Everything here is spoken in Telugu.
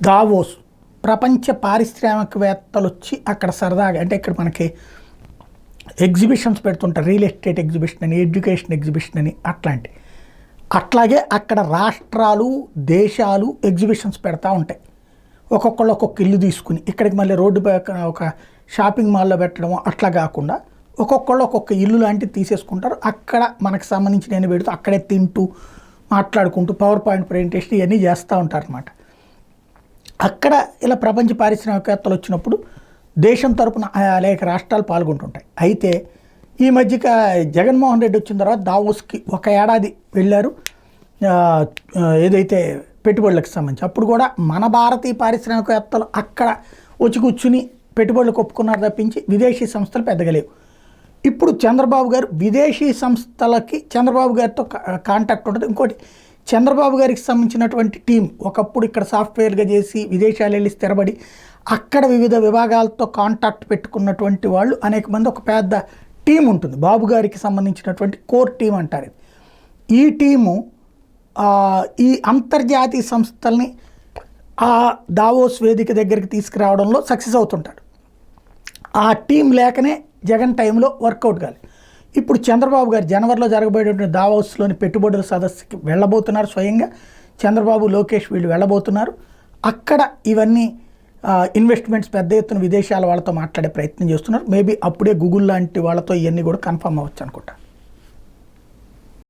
దావోస్ ప్రపంచ పారిశ్రామికవేత్తలు వచ్చి అక్కడ సరదాగా అంటే ఇక్కడ మనకి ఎగ్జిబిషన్స్ పెడుతుంటారు, రియల్ ఎస్టేట్ ఎగ్జిబిషన్ అని, ఎడ్యుకేషన్ ఎగ్జిబిషన్ అని, అట్లాగే అక్కడ రాష్ట్రాలు దేశాలు ఎగ్జిబిషన్స్ పెడతా ఉంటాయి. ఒక్కొక్కళ్ళు ఒక్కొక్క ఇల్లు తీసుకుని ఇక్కడికి మళ్ళీ రోడ్డు ఒక షాపింగ్ మాల్లో పెట్టడం అట్లా కాకుండా ఒక్కొక్కళ్ళు ఒక్కొక్క ఇల్లు లాంటివి తీసేసుకుంటారు. అక్కడ మనకు సంబంధించిన పెడుతూ అక్కడే తింటూ మాట్లాడుకుంటూ పవర్ పాయింట్ ప్రజెంటేషన్ ఇవన్నీ చేస్తూ ఉంటారు అనమాట. అక్కడ ఇలా ప్రపంచ పారిశ్రామికవేత్తలు వచ్చినప్పుడు దేశం తరపున అనేక రాష్ట్రాలు పాల్గొంటుంటాయి. అయితే ఈ మధ్యక జగన్మోహన్ రెడ్డి వచ్చిన తర్వాత దావోస్కి ఒక ఏడాది వెళ్ళారు, ఏదైతే పెట్టుబడులకు సంబంధించి. అప్పుడు కూడా మన భారతీయ పారిశ్రామికవేత్తలు అక్కడ వచ్చి కూర్చుని పెట్టుబడులకు ఒప్పుకున్నారు తప్పించి విదేశీ సంస్థలు పెద్దగా లేవు. ఇప్పుడు చంద్రబాబు గారు విదేశీ సంస్థలకి చంద్రబాబు గారితో కాంటాక్ట్ ఉంటుంది. ఇంకోటి చంద్రబాబు గారికి సంబంధించినటువంటి టీం ఒకప్పుడు ఇక్కడ సాఫ్ట్వేర్గా చేసి విదేశాలు వెళ్ళి స్థిరపడి అక్కడ వివిధ విభాగాలతో కాంటాక్ట్ పెట్టుకున్నటువంటి వాళ్ళు అనేక మంది, ఒక పెద్ద టీం ఉంటుంది. బాబు గారికి సంబంధించినటువంటి కోర్ టీం అంటారు. ఈ టీము ఈ అంతర్జాతీయ సంస్థల్ని ఆ దావోస్ వేదిక దగ్గరికి తీసుకురావడంలో సక్సెస్ అవుతుంటాడు. ఆ టీం లేకనే జగన్ టైంలో వర్కౌట్ కాలేదు. ఇప్పుడు చంద్రబాబు గారు జనవరిలో జరగబోయేటువంటి దావోస్లోని పెట్టుబడుల సదస్సుకి వెళ్ళబోతున్నారు. స్వయంగా చంద్రబాబు, లోకేష్ వీళ్ళు వెళ్ళబోతున్నారు. అక్కడ ఇవన్నీ ఇన్వెస్ట్మెంట్స్ పెద్ద ఎత్తున విదేశాల వాళ్ళతో మాట్లాడే ప్రయత్నం చేస్తున్నారు. మేబీ అప్పుడే గూగుల్ లాంటి వాళ్ళతో ఇవన్నీ కూడా కన్ఫర్మ్ అవ్వచ్చు అనుకుంటా.